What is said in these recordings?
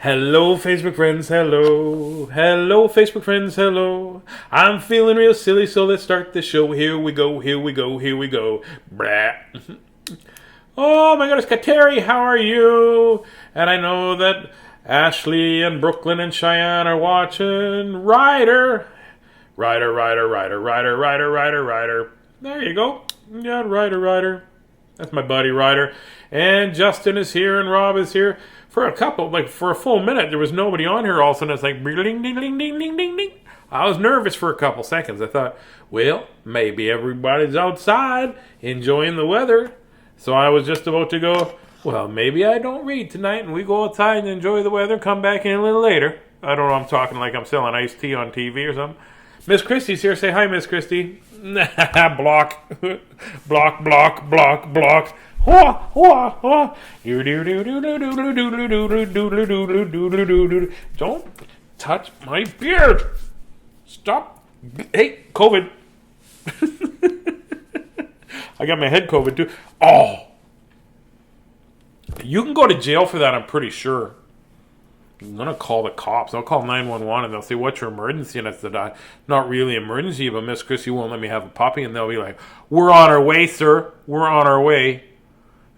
Hello, Facebook friends, hello. Hello, Facebook friends, hello. I'm feeling real silly, so let's start the show. Here we go, here we go, here we go. Blah. Oh my goodness, Kateri, how are you? And I know that Ashley and Brooklyn and Cheyenne are watching. Ryder. Ryder. There you go. Yeah, Ryder. That's my buddy Ryder. And Justin is here and Rob is here. For a full minute, there was nobody on here. All of a sudden, it's like, ding, ding, ding, ding, ding, ding, ding. I was nervous for a couple seconds. I thought, well, maybe everybody's outside enjoying the weather. So I was just about to go, well, maybe I don't read tonight and we go outside and enjoy the weather, come back in a little later. I don't know, I'm talking like I'm selling iced tea on TV or something. Miss Christie's here. Say hi, Miss Christie. Block. Block. Don't touch my beard. Stop. Hey, COVID. I got my head COVID too. Oh. You can go to jail for that, I'm pretty sure. I'm going to call the cops. I'll call 911 and they'll say, what's your emergency? And it's not really emergency, but Miss Chrissy won't let me have a puppy. And they'll be like, we're on our way, sir. We're on our way.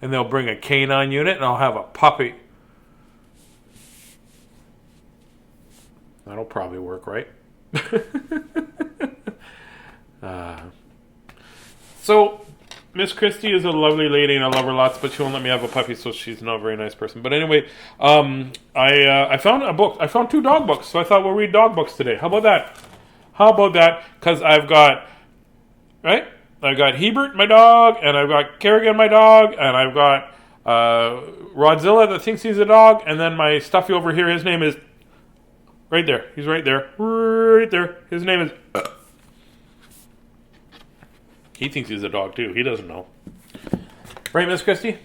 And they'll bring a canine unit and I'll have a puppy. That'll probably work, right? So, Miss Christie is a lovely lady and I love her lots, but she won't let me have a puppy, so she's not a very nice person. But anyway, I found a book. I found 2 dog books, so I thought we'll read dog books today. How about that? Because I've got Hebert, my dog, and I've got Kerrigan, my dog, and I've got Rodzilla that thinks he's a dog, and then my stuffy over here, his name is right there. He's right there. Right there. His name is... He thinks he's a dog, too. He doesn't know. Right, Miss Christie?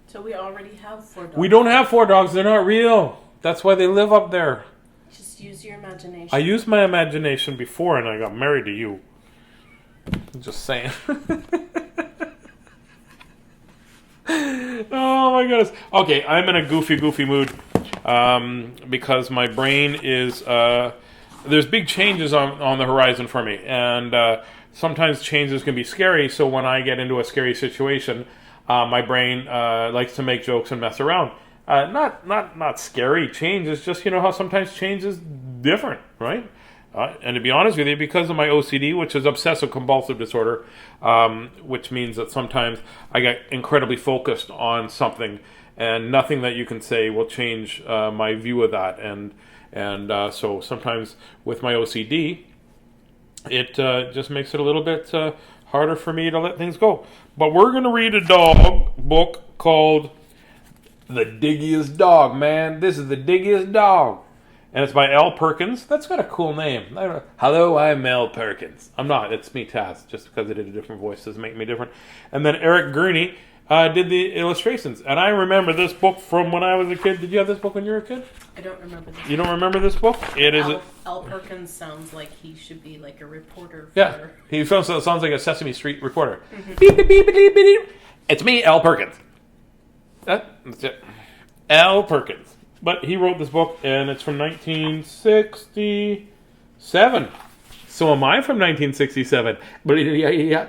So we already have 4 dogs. We don't have 4 dogs. They're not real. That's why they live up there. Just use your imagination. I used my imagination before, and I got married to you. I'm just saying. Oh, my goodness. Okay, I'm in a goofy mood because my brain is... there's big changes on the horizon for me, and... sometimes changes can be scary, so when I get into a scary situation, my brain likes to make jokes and mess around. Not scary changes, just how sometimes change is different, right? And to be honest with you, because of my OCD, which is obsessive compulsive disorder, which means that sometimes I get incredibly focused on something, and nothing that you can say will change my view of that. And so sometimes with my OCD, it just makes it a little bit harder for me to let things go. But we're going to read a dog book called The Digging-est Dog, man. This is The Digging-est Dog. And it's by L. Perkins. That's got a cool name. Hello, I'm L. Perkins. I'm not. It's me, Tazz. Just because I did a different voice doesn't make me different. And then Eric Gurney did the illustrations. And I remember this book from when I was a kid. Did you have this book when you were a kid? I don't remember this. You don't remember this book? It is. L. Perkins sounds like he should be like a reporter. Yeah, he sounds like a Sesame Street reporter. Mm-hmm. Beep, beep, beep, beep, beep. It's me, L. Perkins. That's it. L. Perkins. But he wrote this book, and it's from 1967. So am I from 1967.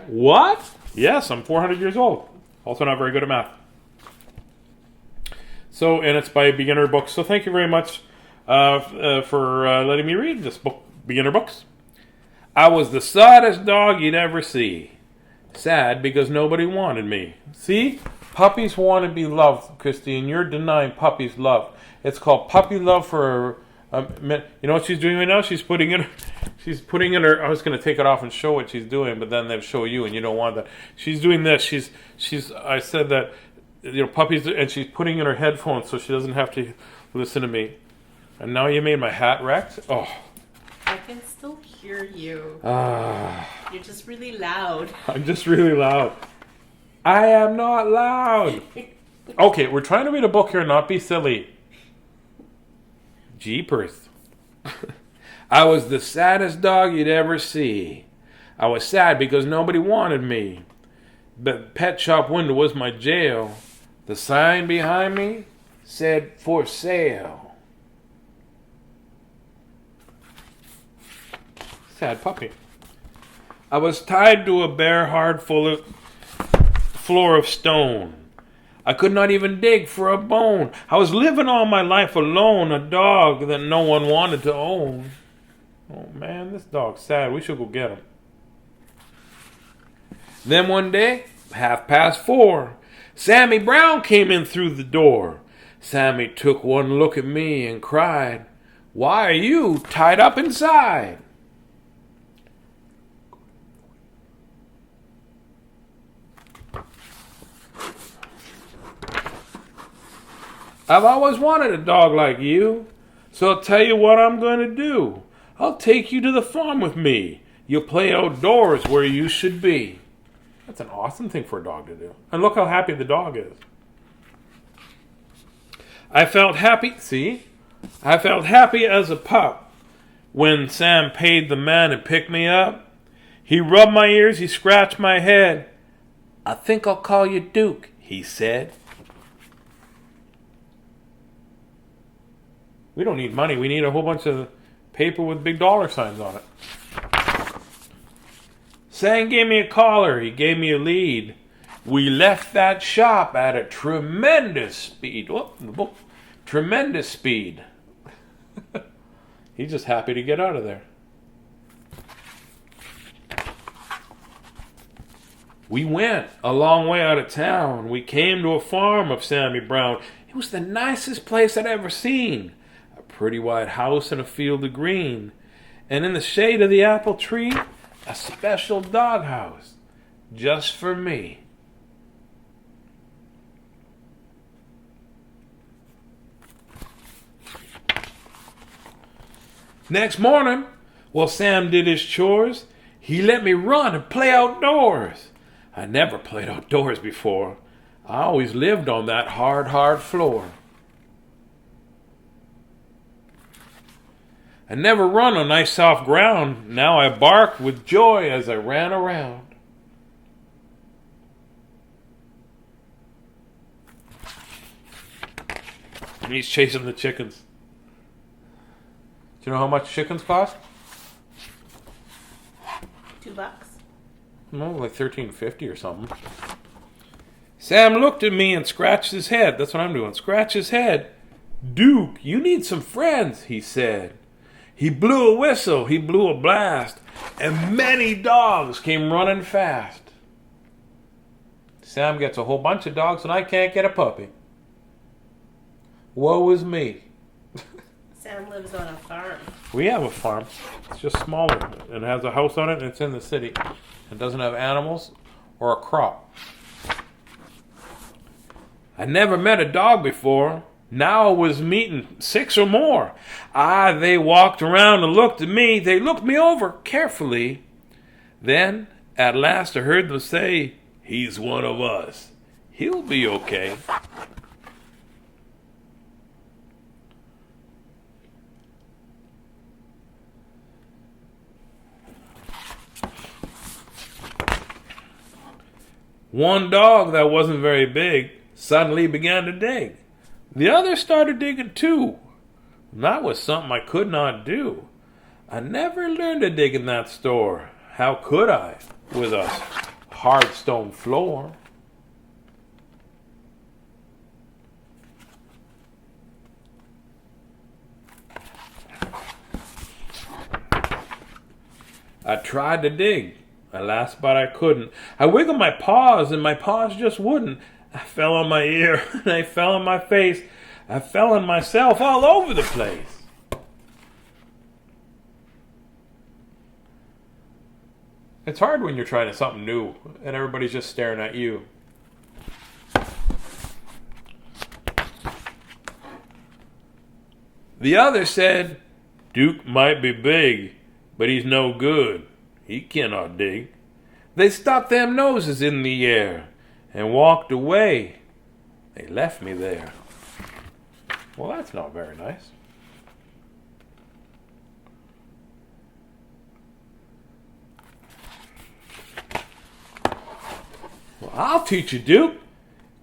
What? Yes, I'm 400 years old. Also not very good at math. So, and it's by Beginner Books. So thank you very much for letting me read this book, Beginner Books. I was the saddest dog you'd ever see. Sad because nobody wanted me. See? Puppies want to be loved, Christy, and you're denying puppies love. It's called puppy love for a minute. You know what she's doing right now? She's putting in her, I was going to take it off and show what she's doing, but then they'll show you and you don't want that. She's doing this. I said that, puppies, and she's putting in her headphones so she doesn't have to listen to me. And now you made my hat wrecked? Oh. I can still hear you. You're just really loud. I'm just really loud. I am not loud. Okay, we're trying to read a book here, not be silly. Jeepers. I was the saddest dog you'd ever see. I was sad because nobody wanted me. The pet shop window was my jail. The sign behind me said, for sale. Sad puppy. I was tied to a bare, hard floor of stone. I could not even dig for a bone. I was living all my life alone, a dog that no one wanted to own. Oh man, this dog's sad. We should go get him. Then one day, 4:30, Sammy Brown came in through the door. Sammy took one look at me and cried, "Why are you tied up inside?" I've always wanted a dog like you, so I'll tell you what I'm going to do. I'll take you to the farm with me. You'll play outdoors where you should be. That's an awesome thing for a dog to do. And look how happy the dog is. I felt happy as a pup when Sam paid the man and picked me up. He rubbed my ears, he scratched my head. "I think I'll call you Duke," he said. We don't need money. We need a whole bunch of paper with big dollar signs on it. Sam gave me a collar. He gave me a lead. We left that shop at a tremendous speed. Tremendous speed. He's just happy to get out of there. We went a long way out of town. We came to a farm of Sammy Brown. It was the nicest place I'd ever seen. A pretty wide house and a field of green. And in the shade of the apple tree, a special doghouse just for me. Next morning, while Sam did his chores, he let me run and play outdoors. I never played outdoors before. I always lived on that hard floor. I never run on nice soft ground. Now I barked with joy as I ran around. And he's chasing the chickens. Do you know how much chickens cost? $2. No, like $13.50 or something. Sam looked at me and scratched his head. That's what I'm doing. Scratch his head. "Duke, you need some friends," he said. He blew a whistle, he blew a blast, and many dogs came running fast. Sam gets a whole bunch of dogs and I can't get a puppy. Woe is me. Sam lives on a farm. We have a farm. It's just smaller. It has a house on it and it's in the city. It doesn't have animals or a crop. I never met a dog before. Now I was meeting 6 or more. They walked around and looked at me. They looked me over carefully. Then, at last, I heard them say, "He's one of us. He'll be okay." One dog that wasn't very big suddenly began to dig. The others started digging too. That was something I could not do. I never learned to dig in that store. How could I, with a hard stone floor? I tried to dig, alas, but I couldn't. I wiggled my paws, and my paws just wouldn't. I fell on my ear, and I fell on my face. I fell on myself all over the place. It's hard when you're trying something new, and everybody's just staring at you. The other said, "Duke might be big, but he's no good. He cannot dig." They stuck their noses in the air and walked away. They left me there. Well, that's not very nice. "Well, I'll teach you, Duke,"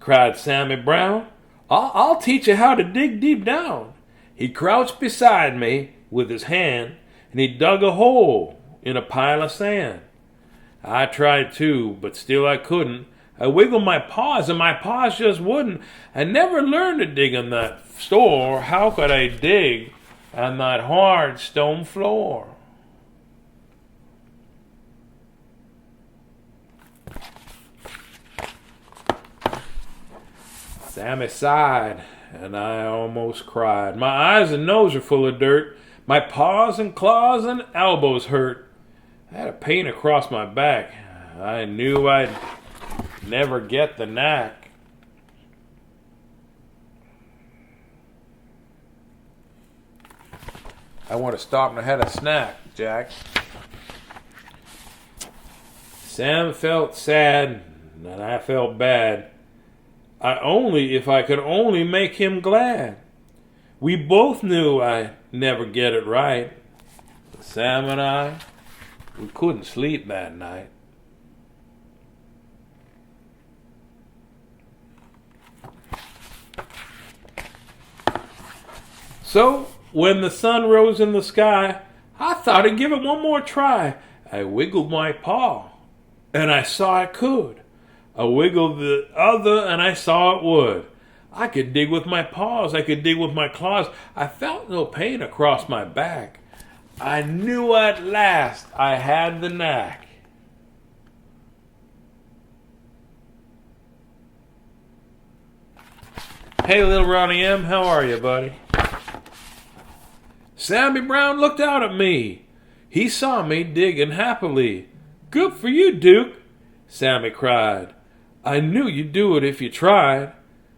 cried Sammy Brown. I'll teach you how to dig deep down." He crouched beside me with his hand, and he dug a hole in a pile of sand. I tried too, but still I couldn't. I wiggled my paws, and my paws just wouldn't. I never learned to dig on that store. How could I dig on that hard stone floor? Sammy sighed, and I almost cried. My eyes and nose are full of dirt. My paws and claws and elbows hurt. I had a pain across my back. I knew I'd never get the knack. I want to stop and have a snack, Jack. Sam felt sad, and I felt bad. If I could only make him glad. We both knew I'd never get it right. Sam and I, we couldn't sleep that night. So, when the sun rose in the sky, I thought I'd give it one more try. I wiggled my paw, and I saw I could. I wiggled the other, and I saw it would. I could dig with my paws. I could dig with my claws. I felt no pain across my back. I knew at last I had the knack. Hey, little Ronnie M., how are you, buddy? Sammy Brown looked out at me. He saw me digging happily. Good for you, Duke, Sammy cried. I knew you'd do it if you tried.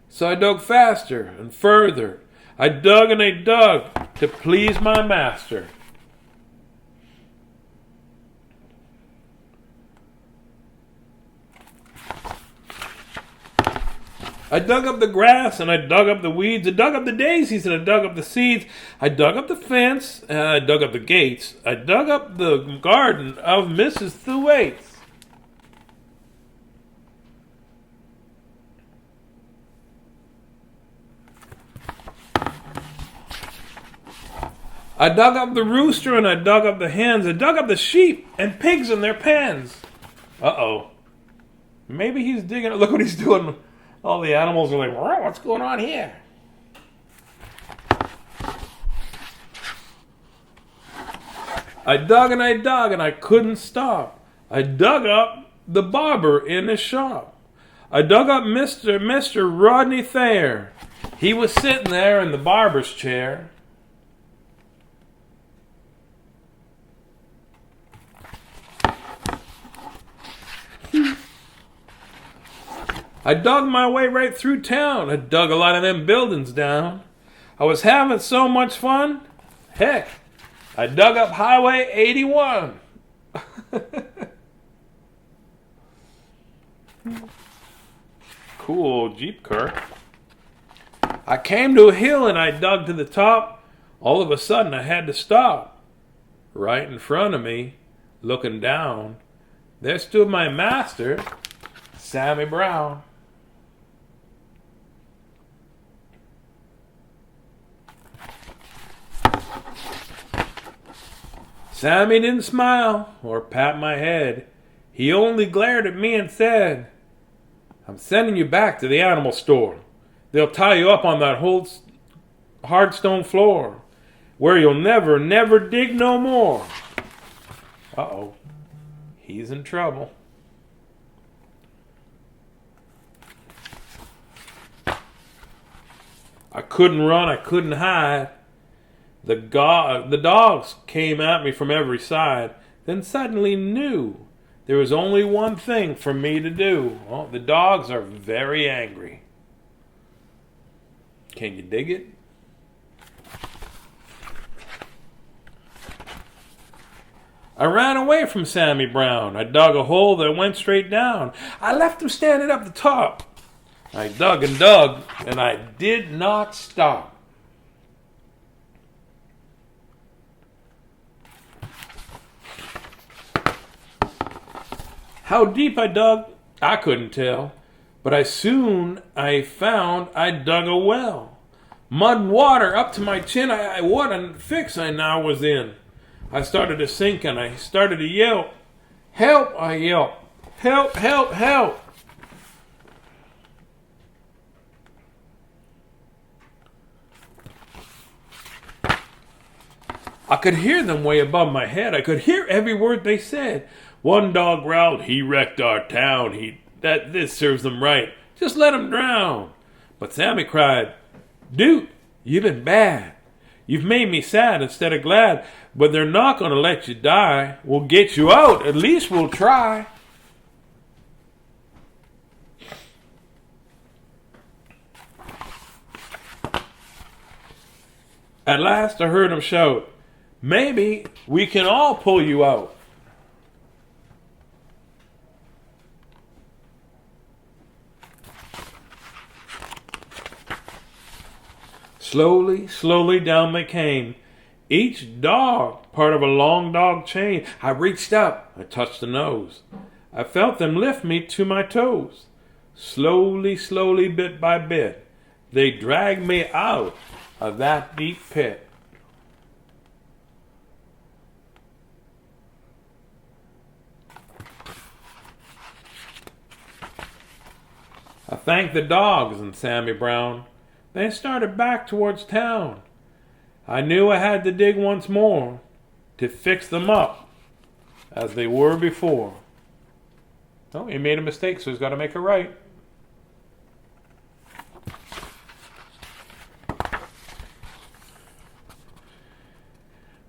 So I dug faster and further. I dug and I dug to please my master. I dug up the grass and I dug up the weeds. I dug up the daisies and I dug up the seeds. I dug up the fence and I dug up the gates. I dug up the garden of Mrs. Thwaites. I dug up the rooster and I dug up the hens. I dug up the sheep and pigs in their pens. Uh-oh. Maybe he's digging. Look what he's doing. All the animals are like, what's going on here? I dug and I couldn't stop. I dug up the barber in his shop. I dug up Mr. Rodney Thayer. He was sitting there in the barber's chair. I dug my way right through town. I dug a lot of them buildings down. I was having so much fun. Heck, I dug up Highway 81. Cool old Jeep car. I came to a hill and I dug to the top. All of a sudden I had to stop. Right in front of me, looking down, there stood my master, Sammy Brown. Sammy didn't smile or pat my head. He only glared at me and said, I'm sending you back to the animal store. They'll tie you up on that whole hard stone floor where you'll never dig no more. Uh-oh. He's in trouble. I couldn't run, I couldn't hide. The dogs came at me from every side, then suddenly knew there was only one thing for me to do. Well, the dogs are very angry. Can you dig it? I ran away from Sammy Brown. I dug a hole that went straight down. I left him standing up the top. I dug, and I did not stop. How deep I dug, I couldn't tell, but I found I dug a well. Mud and water up to my chin, what a fix I now was in. I started to sink and I started to yell. Help, I yelled. Help, help, help. I could hear them way above my head. I could hear every word they said. One dog growled, he wrecked our town. This serves them right. Just let him drown. But Sammy cried, dude, you've been bad. You've made me sad instead of glad. But they're not going to let you die. We'll get you out. At least we'll try. At last I heard him shout, maybe we can all pull you out. Slowly, slowly down they came. Each dog part of a long dog chain. I reached up. I touched the nose. I felt them lift me to my toes. Slowly, slowly, bit by bit, they dragged me out of that deep pit. I thanked the dogs and Sammy Brown. They started back towards town. I knew I had to dig once more to fix them up as they were before. Oh, he made a mistake, so he's got to make it right.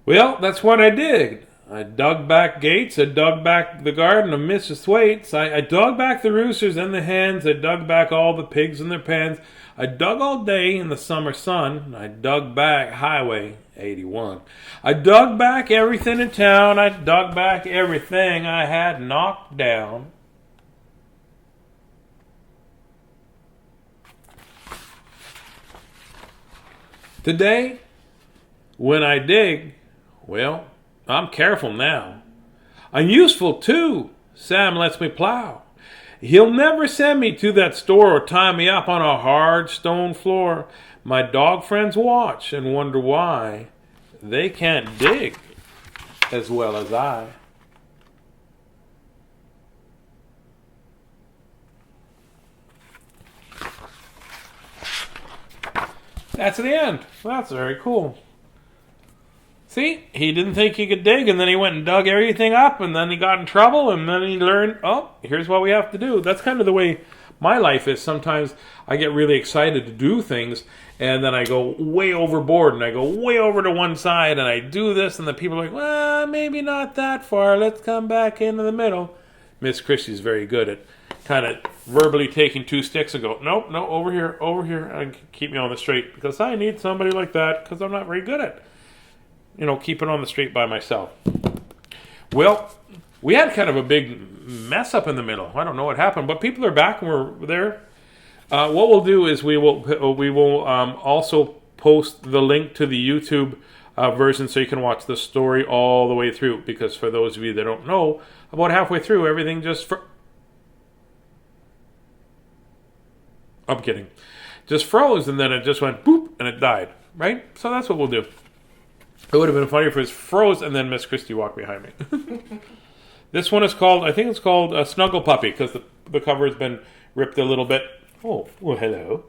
Well, that's what I did. I dug back gates, I dug back the garden of Mrs. Thwaites, I dug back the roosters and the hens, I dug back all the pigs in their pens, I dug all day in the summer sun, I dug back Highway 81. I dug back everything in town, I dug back everything I had knocked down. Today, when I dig, well, I'm careful now. I'm useful too. Sam lets me plow. He'll never send me to that store or tie me up on a hard stone floor. My dog friends watch and wonder why they can't dig as well as I. That's the end. That's very cool. See, he didn't think he could dig, and then he went and dug everything up, and then he got in trouble, and then he learned, oh, here's what we have to do. That's kind of the way my life is. Sometimes I get really excited to do things, and then I go way overboard, and I go way over to one side, and I do this, and the people are like, well, maybe not that far. Let's come back into the middle. Miss Christie's very good at kind of verbally taking two sticks and go, nope, no, over here, and keep me on the straight, because I need somebody like that, because I'm not very good at keep it on the street by myself. Well, we had kind of a big mess up in the middle. I don't know what happened, but people are back and we're there. What we'll do is we will also post the link to the YouTube version so you can watch the story all the way through. Because for those of you that don't know, about halfway through, everything I'm kidding. Just froze, and then it just went boop, and it died. Right? So that's what we'll do. It would have been funny if it was froze and then Miss Christie walked behind me. This one is called, I think it's called Snuggle Puppy, because the cover has been ripped a little bit. Oh, well, hello.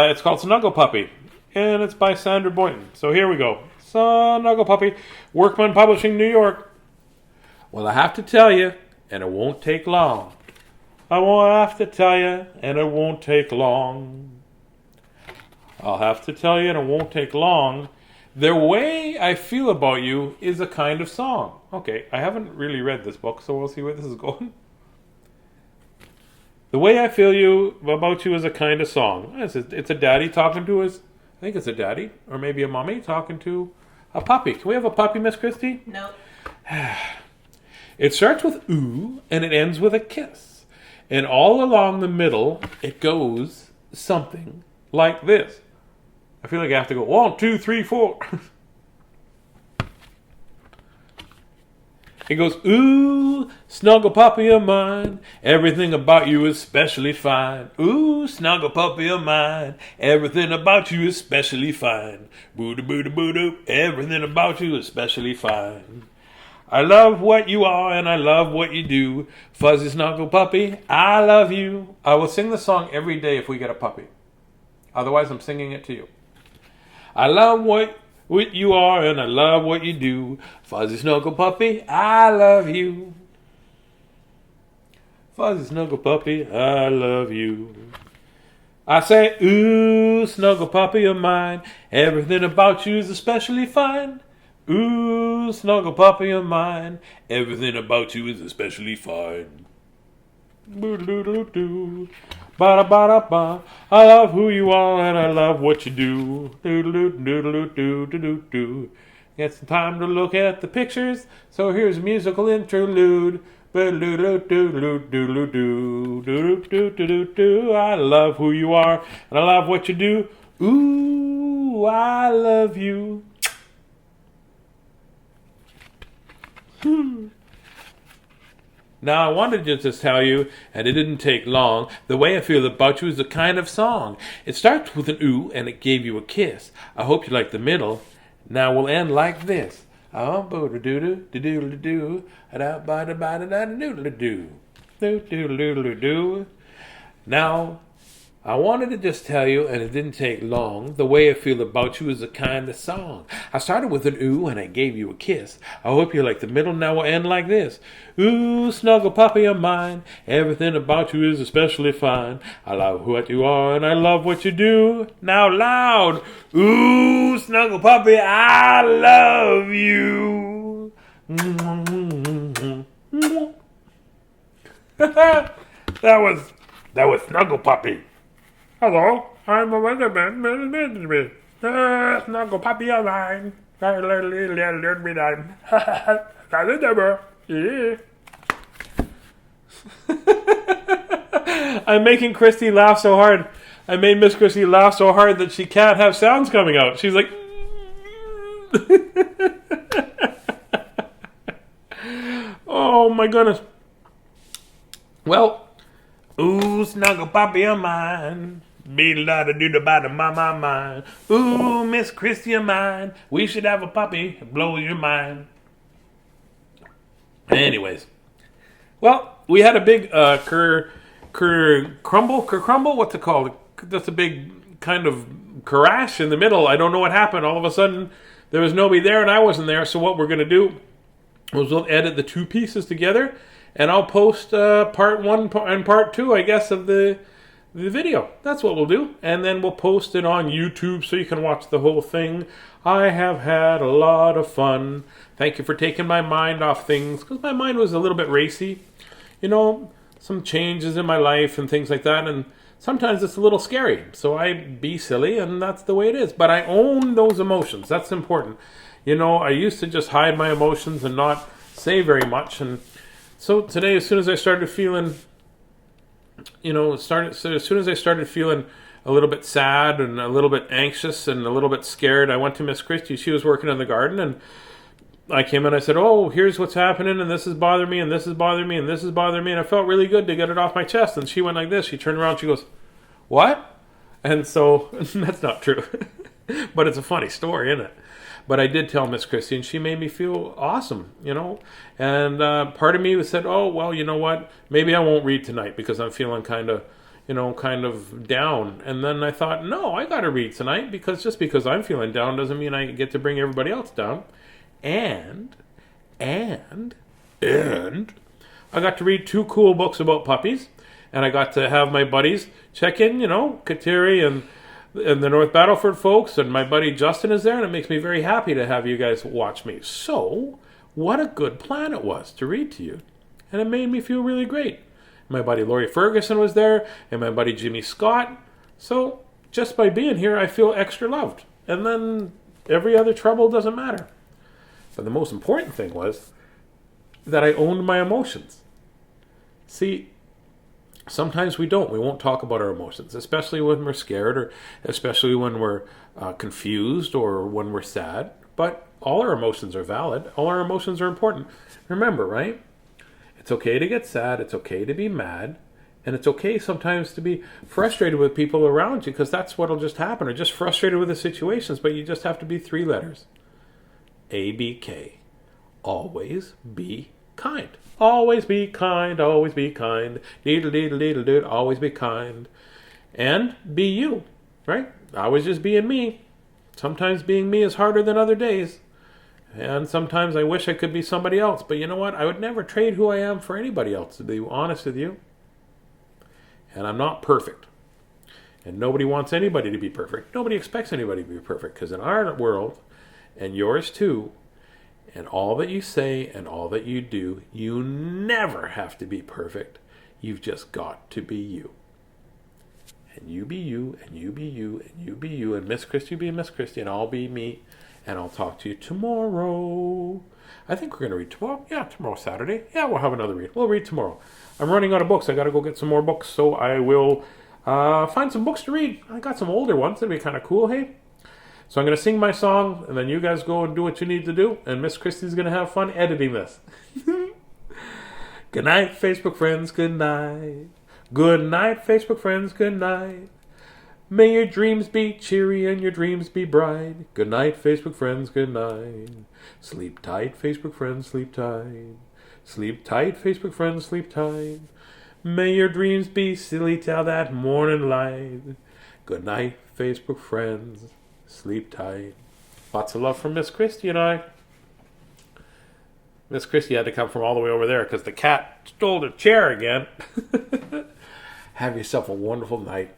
It's called Snuggle Puppy, and it's by Sandra Boynton. So here we go. Snuggle Puppy, Workman Publishing, New York. Well, I have to tell you, and it won't take long. I won't have to tell you, and it won't take long. I'll have to tell you, and it won't take long. The way I feel about you is a kind of song. Okay, I haven't really read this book, so we'll see where this is going. The way I feel about you is a kind of song. It's a daddy talking to his, I think it's a daddy, or maybe a mommy talking to a puppy. Can we have a puppy, Miss Christie? No. It starts with ooh, and it ends with a kiss. And all along the middle, it goes something like this. I feel like I have to go 1, 2, 3, 4. It goes, ooh, snuggle puppy of mine, everything about you is specially fine. Ooh, snuggle puppy of mine, everything about you is specially fine. Boo-doo, boo-doo, boo-doo, everything about you is specially fine. I love what you are and I love what you do. Fuzzy snuggle puppy, I love you. I will sing the song every day if we get a puppy. Otherwise, I'm singing it to you. I love what you are and I love what you do. Fuzzy snuggle puppy, I love you. Fuzzy snuggle puppy, I love you. I say, ooh, snuggle puppy of mine, everything about you is especially fine. Ooh, snuggle puppy of mine, everything about you is especially fine. Boo-doo-doo-doo. Ba-da-ba-da-ba. I love who you are and I love what you do. Do-do-do-do-do-do-do-do. It's time to look at the pictures, so here's a musical interlude. Do-do-do-do-do-do-do-do. I love who you are and I love what you do. Ooh, I love you. Now I wanted to just tell you, and it didn't take long, the way I feel about you is a kind of song. It starts with an ooh, and it gave you a kiss. I hope you like the middle. Now we'll end like this. Oh, boo-doo-doo-doo-doo-doo-doo, da-ba-da-ba-da-da-doo-doo-doo, doo-doo-doo-doo-doo. Now, I wanted to just tell you, and it didn't take long, the way I feel about you is a kind of song. I started with an ooh, and I gave you a kiss. I hope you like the middle. Now we'll end like this. Ooh, snuggle puppy of mine, everything about you is especially fine. I love what you are, and I love what you do. Now loud. Ooh, snuggle puppy, I love you. That was Snuggle Puppy. Hello, I'm a weatherman. Snuggle puppy of mine. I'm making Christy laugh so hard. I made Miss Christy laugh so hard that she can't have sounds coming out. She's like... Oh my goodness. Well, ooh, snuggle puppy of mine. Be la da do da ba da my mind. Ooh, Miss Christy of mine. We should have a puppy. Blow your mind. Anyways. Well, we had a big crumble? What's it called? That's a big kind of crash in the middle. I don't know what happened. All of a sudden, there was nobody there and I wasn't there. So what we're going to do is we'll edit the two pieces together. And I'll post part 1 and part 2, I guess, of the video. That's what we'll do. And then we'll post it on YouTube so you can watch the whole thing. I have had a lot of fun. Thank you for taking my mind off things, because my mind was a little bit racy. You know, some changes in my life and things like that. And sometimes it's a little scary. So I be silly, and that's the way it is. But I own those emotions. That's important. You know, I used to just hide my emotions and not say very much. And so today, as soon as I started feeling, as soon as I started feeling a little bit sad and a little bit anxious and a little bit scared, I went to Miss Christie. She was working in the garden, and I came in and I said, oh, here's what's happening, and this is bothering me, and this is bothering me, and this is bothering me, and I felt really good to get it off my chest. And she went like this. She turned around, she goes, what? And so, that's not true. But it's a funny story, isn't it? But I did tell Miss Christie, and she made me feel awesome, And part of me said, oh, well, you know what? Maybe I won't read tonight because I'm feeling kind of down. And then I thought, no, I got to read tonight, because just because I'm feeling down doesn't mean I get to bring everybody else down. And I got to read 2 cool books about puppies, and I got to have my buddies check in, Kateri and the North Battleford folks, and my buddy Justin is there, and it makes me very happy to have you guys watch me. So, what a good plan it was to read to you. And it made me feel really great. My buddy Laurie Ferguson was there, and my buddy Jimmy Scott. So, just by being here, I feel extra loved. And then every other trouble doesn't matter. But the most important thing was that I owned my emotions. See, sometimes we don't. We won't talk about our emotions, especially when we're scared, or especially when we're confused, or when we're sad. But All our emotions are valid. All our emotions are important. Remember, right? It's okay to get sad. It's okay to be mad. And it's okay sometimes to be frustrated with people around you, because that's what'll just happen. Or just frustrated with the situations, but you just have to be 3 letters. ABK. Always be kind. Always be kind. Always be kind. Deedle deedle deedle dood. Always be kind. And be you, right? I was just being me. Sometimes being me is harder than other days. And sometimes I wish I could be somebody else. But you know what? I would never trade who I am for anybody else, to be honest with you. And I'm not perfect. And nobody wants anybody to be perfect. Nobody expects anybody to be perfect. Because in our world, and yours too, and all that you say and all that you do, you never have to be perfect. You've just got to be you. And you be you, and you be you, and you be you, and Miss Christie be Miss Christie, and I'll be me, and I'll talk to you tomorrow. I think we're going to read tomorrow. Yeah, tomorrow's Saturday. Yeah, we'll have another read. We'll read tomorrow. I'm running out of books. I got to go get some more books, so I will find some books to read. I got some older ones. That'd be kind of cool, hey? So I'm going to sing my song, and then you guys go and do what you need to do, and Miss Christie's going to have fun editing this. Good night, Facebook friends. Good night. Good night, Facebook friends. Good night. May your dreams be cheery and your dreams be bright. Good night, Facebook friends. Good night. Sleep tight, Facebook friends. Sleep tight. Sleep tight, Facebook friends. Sleep tight. May your dreams be silly till that morning light. Good night, Facebook friends. Sleep tight. Lots of love from Miss Christie and I. Miss Christie had to come from all the way over there because the cat stole the chair again. Have yourself a wonderful night.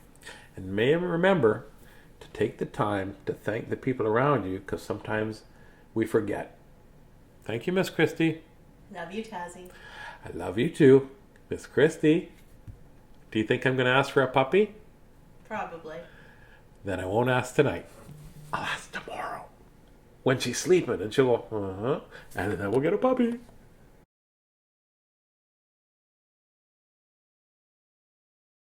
And may remember to take the time to thank the people around you, because sometimes we forget. Thank you, Miss Christie. Love you, Tazzy. I love you too. Miss Christie, do you think I'm going to ask for a puppy? Probably. Then I won't ask tonight. I'll ask tomorrow. When she's sleeping, and she'll go, and then we'll get a puppy.